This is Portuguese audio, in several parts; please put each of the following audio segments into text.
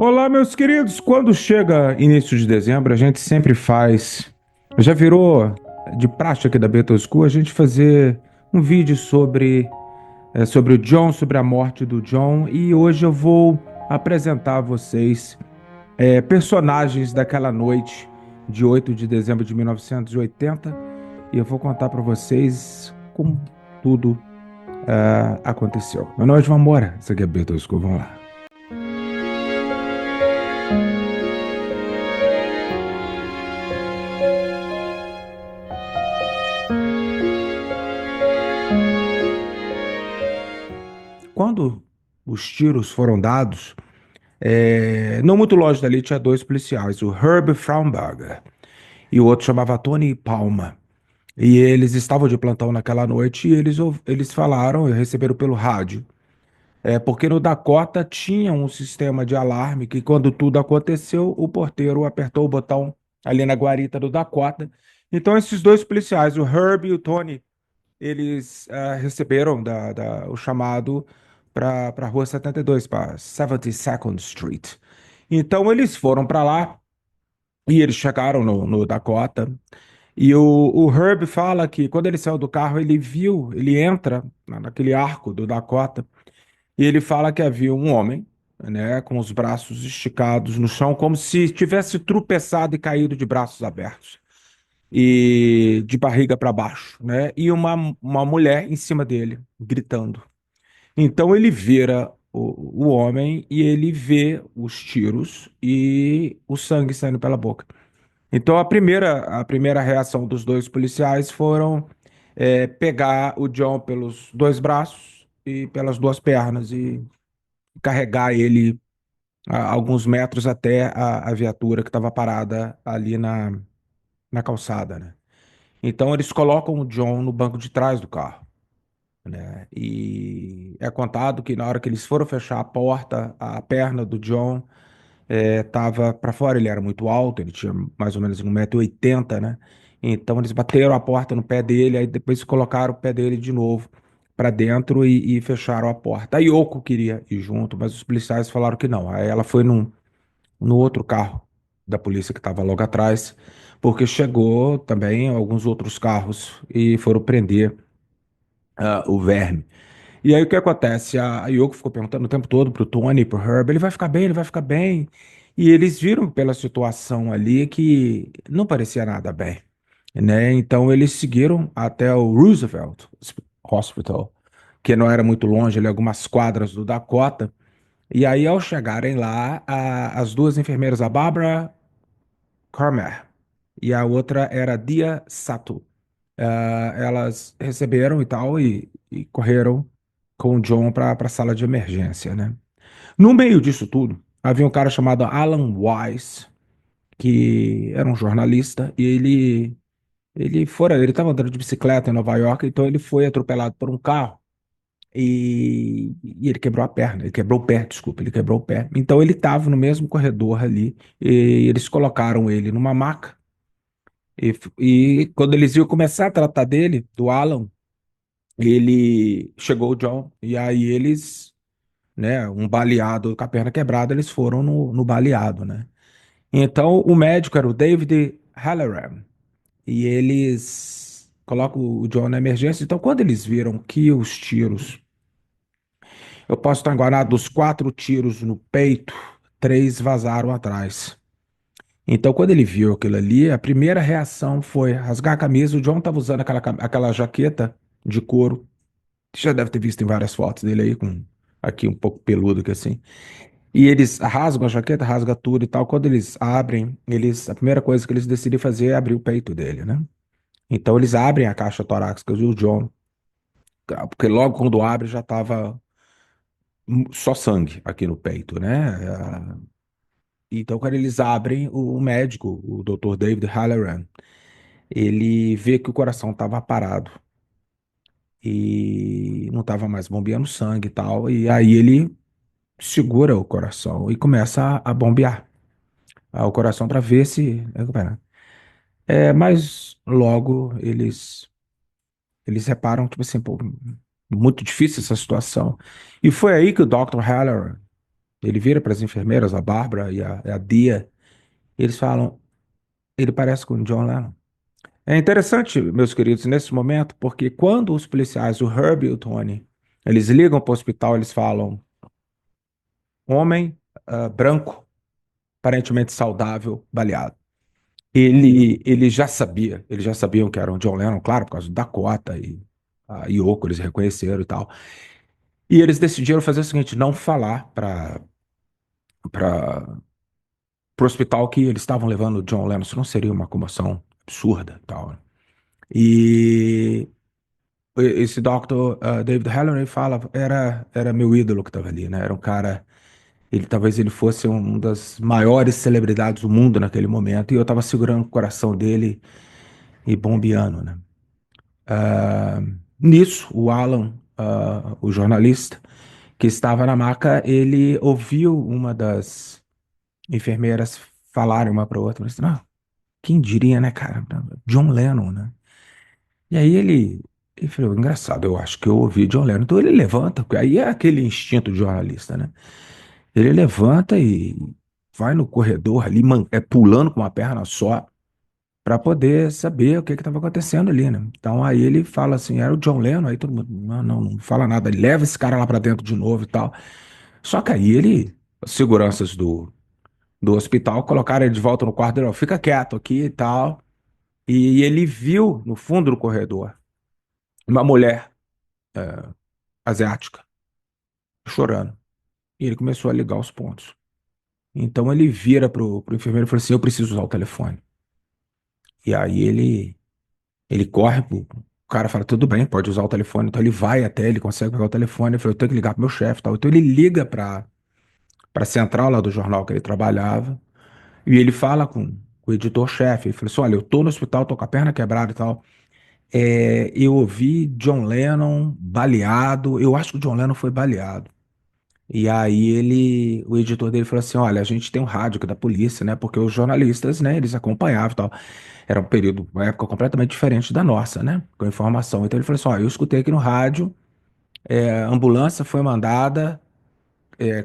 Olá, meus queridos. Quando chega início de dezembro, a gente sempre faz. Já virou de praxe aqui da Beto School a gente fazer um vídeo sobre o John, sobre a morte do John. E hoje eu vou apresentar a vocês personagens daquela noite de 8 de dezembro de 1980. E eu vou contar para vocês como tudo aconteceu. Meu nome é João Moura, isso aqui é Beto School. Vamos lá. Quando os tiros foram dados, não muito longe dali tinha dois policiais, o Herb Frauenberger e o outro chamava Tony Palma. E eles estavam de plantão naquela noite e eles falaram e receberam pelo rádio. Porque no Dakota tinha um sistema de alarme que quando tudo aconteceu, o porteiro apertou o botão ali na guarita do Dakota. Então esses dois policiais, o Herb e o Tony, eles receberam o chamado para a Rua 72, para 72nd Street. Então eles foram para lá e eles chegaram no Dakota. E o Herb fala que quando ele saiu do carro, ele entra naquele arco do Dakota e ele fala que havia um homem, né, com os braços esticados no chão, como se tivesse tropeçado e caído de braços abertos e de barriga para baixo, né? E uma mulher em cima dele, gritando. Então ele vira o homem e ele vê os tiros e o sangue saindo pela boca. Então a primeira reação dos dois policiais foram pegar o John pelos dois braços e pelas duas pernas e carregar ele alguns metros até a viatura que estava parada ali na calçada, né? Então eles colocam o John no banco de trás do carro, né? E é contado que na hora que eles foram fechar a porta, a perna do John tava para fora, ele era muito alto, ele tinha mais ou menos 1,80 m, né? Então eles bateram a porta no pé dele, aí depois colocaram o pé dele de novo para dentro e fecharam a porta. A Yoko queria ir junto, mas os policiais falaram que não. Aí ela foi no outro carro da polícia que estava logo atrás, porque chegou também alguns outros carros e foram prender o verme. E aí o que acontece? A Yoko ficou perguntando o tempo todo pro Tony, pro Herb, ele vai ficar bem, ele vai ficar bem. E eles viram pela situação ali que não parecia nada bem, né? Então eles seguiram até o Roosevelt Hospital, que não era muito longe, ali algumas quadras do Dakota. E aí ao chegarem lá, as duas enfermeiras, a Barbara Carmer e a outra era Dia Sato, elas receberam e tal e correram com o John para a sala de emergência, né? No meio disso tudo, havia um cara chamado Alan Wise, que era um jornalista, e ele estava andando de bicicleta em Nova York, então ele foi atropelado por um carro e ele quebrou a perna, ele quebrou o pé, desculpa, ele quebrou o pé. Então ele estava no mesmo corredor ali, e eles colocaram ele numa maca, e quando eles iam começar a tratar dele, do Alan, ele chegou o John, e aí eles, né, um baleado com a perna quebrada, eles foram no baleado, né? Então o médico era o David Halloran, e eles colocam o John na emergência. Então quando eles viram que os tiros, eu posso estar enganado, dos quatro tiros no peito, três vazaram atrás. Então, quando ele viu aquilo ali, a primeira reação foi rasgar a camisa. O John estava usando aquela jaqueta de couro. Você já deve ter visto em várias fotos dele aí, com aqui um pouco peludo que assim. E eles rasgam a jaqueta, rasgam tudo e tal. Quando eles abrem, a primeira coisa que eles decidem fazer é abrir o peito dele, né? Então eles abrem a caixa torácica do John, porque logo quando abre já estava só sangue aqui no peito, né? Então quando eles abrem, o médico, o Dr. David Halloran, ele vê que o coração estava parado e não estava mais bombeando sangue e tal. E aí ele segura o coração e começa a bombear o coração para ver se recupera. Mas logo eles reparam, tipo assim, pô, muito difícil essa situação. E foi aí que o Dr. Halloran Ele vira para as enfermeiras, a Bárbara e a Dia, e eles falam, ele parece com o John Lennon. É interessante, meus queridos, nesse momento, porque quando os policiais, o Herb e o Tony, eles ligam para o hospital, eles falam, homem, branco, aparentemente saudável, baleado. Ele já sabia, eles já sabiam que era o John Lennon, claro, por causa da Dakota e a Yoko, eles reconheceram e tal. E eles decidiram fazer o seguinte, não falar para o hospital que eles estavam levando o John Lennon, senão seria uma comoção absurda e tal, né? E esse Dr. David Halloran fala, era meu ídolo que estava ali, né? Era um cara, talvez ele fosse um das maiores celebridades do mundo naquele momento, e eu estava segurando o coração dele e bombeando, né? Ah, Nisso, o Alan, o jornalista que estava na maca, ele ouviu uma das enfermeiras falarem uma para outra, mas, não, quem diria, né, cara? John Lennon, né? E aí ele falou, engraçado, eu acho que eu ouvi John Lennon. Então ele levanta, porque aí é aquele instinto de jornalista, né? Ele levanta e vai no corredor ali, pulando com uma perna só, para poder saber o que estava acontecendo ali, né? Então aí ele fala assim, era o John Lennon, aí todo mundo, não, não, não fala nada, ele leva esse cara lá para dentro de novo e tal. Só que aí as seguranças do hospital colocaram ele de volta no quarto dele, ó, fica quieto aqui e tal. E ele viu no fundo do corredor uma mulher asiática chorando. E ele começou a ligar os pontos. Então ele vira pro enfermeiro e fala assim: eu preciso usar o telefone. E aí ele corre, o cara fala: tudo bem, pode usar o telefone. Então ele vai até, ele consegue pegar o telefone. Ele fala: eu tenho que ligar pro meu chefe e tal. Então ele liga pra central lá do jornal que ele trabalhava. E ele fala com o editor-chefe. Ele fala assim: olha, eu tô no hospital, tô com a perna quebrada e tal. Eu ouvi John Lennon baleado. Eu acho que o John Lennon foi baleado. E aí o editor dele falou assim, olha, a gente tem um rádio aqui da polícia, né? Porque os jornalistas, né, eles acompanhavam e tal. Era um período, uma época completamente diferente da nossa, né? Com informação. Então ele falou assim, ó, eu escutei aqui no rádio, a ambulância foi mandada,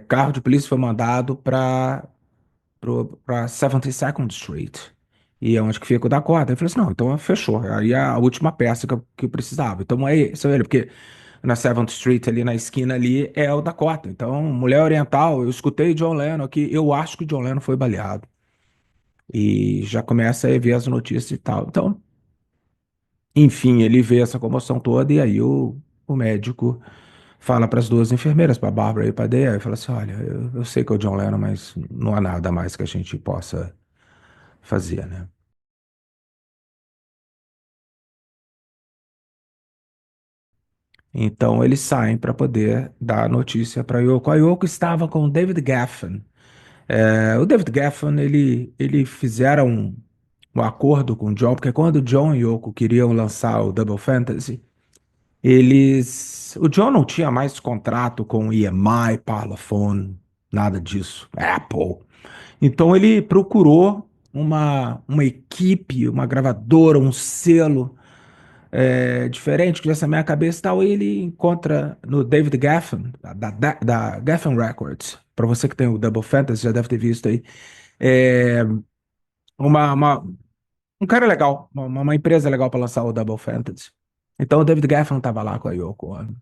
carro de polícia foi mandado para 72nd Street. E é onde que fica o Dakota. Ele falou assim, não, então fechou. Aí é a última peça que eu precisava. Então é isso, ele, porque na 7th Street, ali na esquina ali, é o Dakota. Então, Mulher Oriental, eu escutei John Lennon aqui, eu acho que o John Lennon foi baleado. E já começa a ver as notícias e tal. Então, enfim, ele vê essa comoção toda e aí o médico fala para as duas enfermeiras, para a Bárbara e para a Dea, e fala assim, olha, eu sei que é o John Lennon, mas não há nada mais que a gente possa fazer, né? Então eles saem para poder dar a notícia para Yoko. A Yoko estava com o David Geffen. O David Geffen, ele fizeram um acordo com o John, porque quando o John e Yoko queriam lançar o Double Fantasy, o John não tinha mais contrato com EMI, Parlophone, nada disso, Apple. Então ele procurou uma equipe, uma gravadora, um selo diferente que tivesse na minha cabeça e tal, e ele encontra no David Geffen, da Geffen Records, para você que tem o Double Fantasy, já deve ter visto aí, é, uma, uma- um cara legal, uma empresa legal para lançar o Double Fantasy. Então o David Geffen estava lá com a Yoko Ono.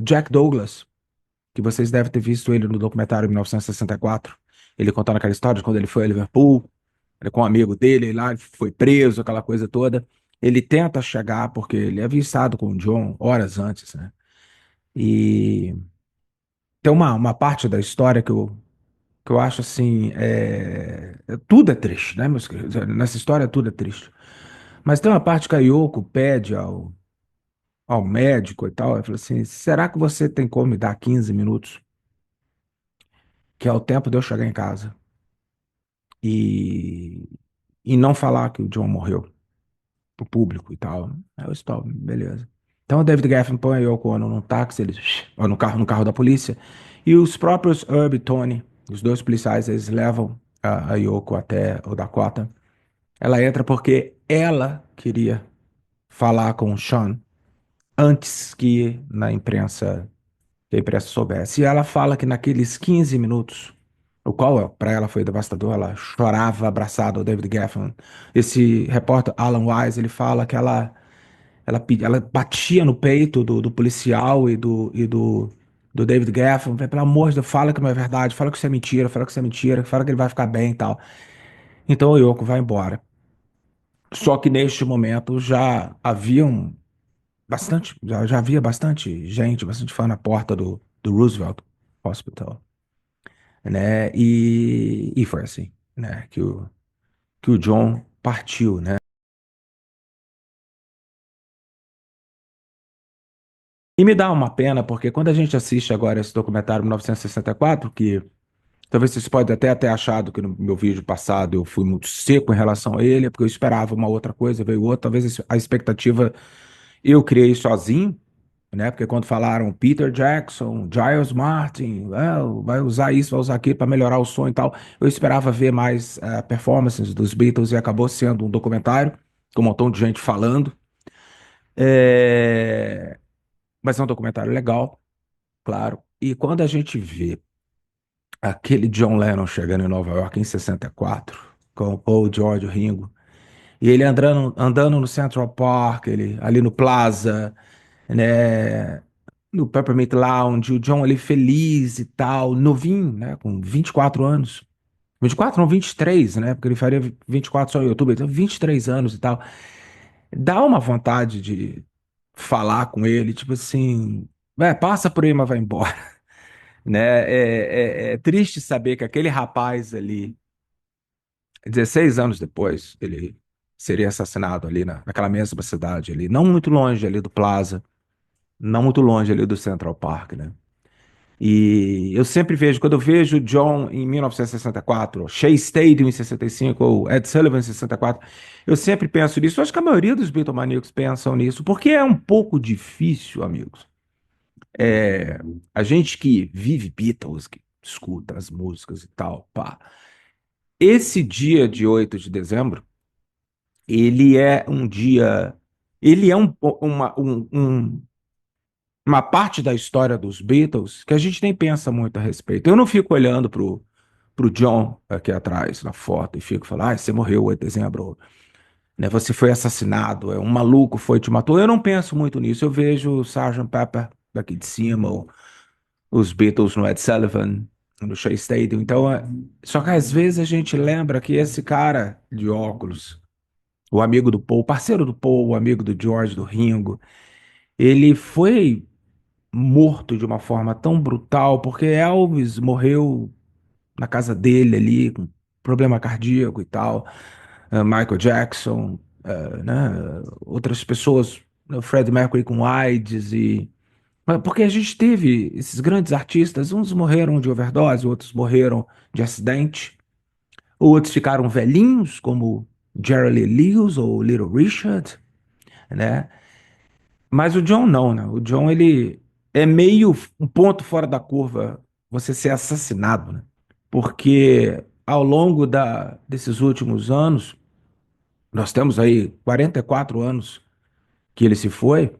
Jack Douglas, que vocês devem ter visto ele no documentário 1964, ele contando aquela história de quando ele foi a Liverpool, ele com um amigo dele lá, ele foi preso, aquela coisa toda. Ele tenta chegar, porque ele é avisado com o John horas antes, né? E tem uma parte da história que eu acho assim, tudo é triste, né, meus queridos? Nessa história tudo é triste. Mas tem uma parte que a Yoko pede ao médico e tal, ele fala assim, será que você tem como me dar 15 minutos, que é o tempo de eu chegar em casa, e, e não falar que o John morreu pro público e tal? Aí eu estou, beleza. Então o David Geffen põe a Yoko Ono num táxi, ou no carro da polícia, e os próprios Herb e Tony, os dois policiais, eles levam a Yoko até o Dakota. Ela entra porque ela queria falar com o Sean antes que na imprensa que a imprensa soubesse. E ela fala que naqueles 15 minutos, o qual para ela foi devastador, ela chorava abraçada ao David Geffen. Esse repórter Alan Wise, ele fala que ela batia no peito do policial do David Geffen, pelo amor de Deus, fala que não é verdade, fala que isso é mentira, fala que isso é mentira, fala que ele vai ficar bem e tal. Então o Yoko vai embora. Só que neste momento já havia bastante gente, bastante fã na porta do Roosevelt Hospital, né? E foi assim, né? Que o John partiu, né? E me dá uma pena, porque quando a gente assiste agora esse documentário 1964, que talvez vocês podem até ter achado que no meu vídeo passado eu fui muito seco em relação a ele, é porque eu esperava uma outra coisa, veio outra, talvez a expectativa eu criei sozinho, né? Porque quando falaram Peter Jackson, Giles Martin, vai usar isso, vai usar aquilo para melhorar o som e tal, eu esperava ver mais performances dos Beatles e acabou sendo um documentário com um montão de gente falando. É, Mas é um documentário legal, claro. E quando a gente vê aquele John Lennon chegando em Nova York em 64, com o Paul, George, o Ringo, e ele andando no Central Park, ele, ali no Plaza, né, no Peppermint Lounge, o John ali feliz e tal, novinho, né, com 24 anos. 24 não, 23, né, porque ele faria 24 só em outubro, então 23 anos e tal. Dá uma vontade de falar com ele, tipo assim, passa por aí, mas vai embora, né? É triste saber que aquele rapaz ali, 16 anos depois, ele seria assassinado ali naquela mesma cidade ali, não muito longe ali do Plaza, não muito longe ali do Central Park, né? E eu sempre vejo, quando eu vejo John em 1964, Shea Stadium em 65, ou Ed Sullivan em 64, eu sempre penso nisso. Eu acho que a maioria dos Beatlemaníacos pensam nisso, porque é um pouco difícil, amigos. É, a gente que vive Beatles, que escuta as músicas e tal, pá. Esse dia de 8 de dezembro, ele é um dia. Ele é uma parte da história dos Beatles que a gente nem pensa muito a respeito. Eu não fico olhando pro John aqui atrás, na foto, e fico falando, você morreu 8 de dezembro, né? Você foi assassinado, um maluco foi te matou. Eu não penso muito nisso. Eu vejo o Sgt. Pepper daqui de cima, os Beatles no Ed Sullivan, no Shea Stadium. Então, só que às vezes a gente lembra que esse cara de óculos, o amigo do Paul, parceiro do Paul, o amigo do George, do Ringo, ele foi morto de uma forma tão brutal, porque Elvis morreu na casa dele ali, com problema cardíaco e tal, Michael Jackson, né, outras pessoas, Freddie Mercury com AIDS porque a gente teve esses grandes artistas, uns morreram de overdose, outros morreram de acidente, outros ficaram velhinhos, como Jerry Lee Lewis ou Little Richard, né? Mas o John não, né? O John, ele é meio um ponto fora da curva você ser assassinado, né? Porque ao longo desses últimos anos, nós temos aí 44 anos que ele se foi,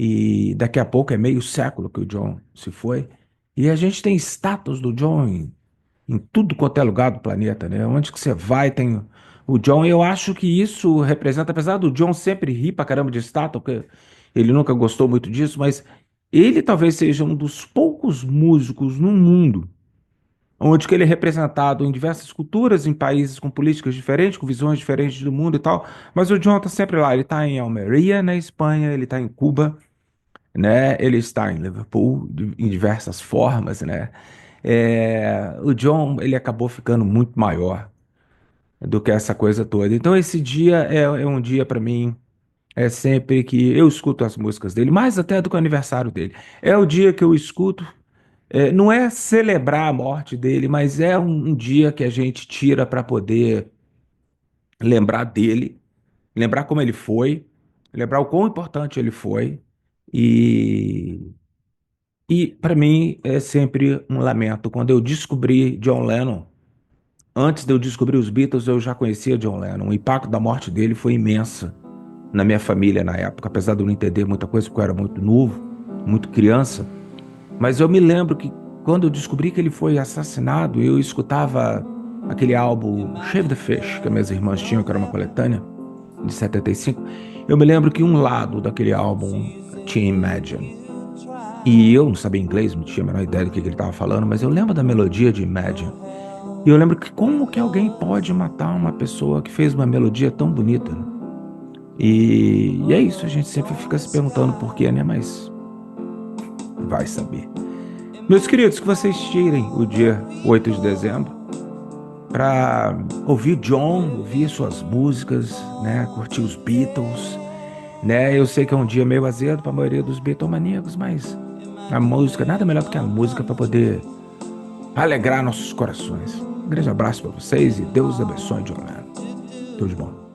e daqui a pouco é meio século que o John se foi, e a gente tem estátuas do John em tudo quanto é lugar do planeta, né? Onde que você vai tem o John, e eu acho que isso representa, apesar do John sempre rir pra caramba de estátua, porque ele nunca gostou muito disso, mas ele talvez seja um dos poucos músicos no mundo onde que ele é representado em diversas culturas, em países com políticas diferentes, com visões diferentes do mundo e tal, mas o John tá sempre lá, ele tá em Almeria, na Espanha, ele tá em Cuba, né? Ele está em Liverpool em diversas formas, né? O John, ele acabou ficando muito maior do que essa coisa toda. Então esse dia é um dia para mim, é sempre que eu escuto as músicas dele, mais até do que o aniversário dele. É o dia que eu escuto, não é celebrar a morte dele, mas é um dia que a gente tira para poder lembrar dele, lembrar como ele foi, lembrar o quão importante ele foi. E para mim é sempre um lamento. Quando eu descobri John Lennon, antes de eu descobrir os Beatles, eu já conhecia John Lennon. O impacto da morte dele foi imenso na minha família na época, apesar de eu não entender muita coisa, porque eu era muito novo, muito criança. Mas eu me lembro que quando eu descobri que ele foi assassinado, eu escutava aquele álbum Shave the Fish, que minhas irmãs tinham, que era uma coletânea de 75. Eu me lembro que um lado daquele álbum tinha Imagine. E eu não sabia inglês, não tinha a menor ideia do que ele estava falando, mas eu lembro da melodia de Imagine. E eu lembro que como que alguém pode matar uma pessoa que fez uma melodia tão bonita, né? E é isso, a gente sempre fica se perguntando por quê, né? Mas vai saber. Meus queridos, que vocês tirem o dia 8 de dezembro para ouvir John, ouvir suas músicas, né? Curtir os Beatles, né? Eu sei que é um dia meio azedo para a maioria dos Beatlemaníacos, mas a música, nada melhor do que a música para poder alegrar nossos corações. Um grande abraço para vocês e Deus abençoe, John Lennon. Tudo de bom.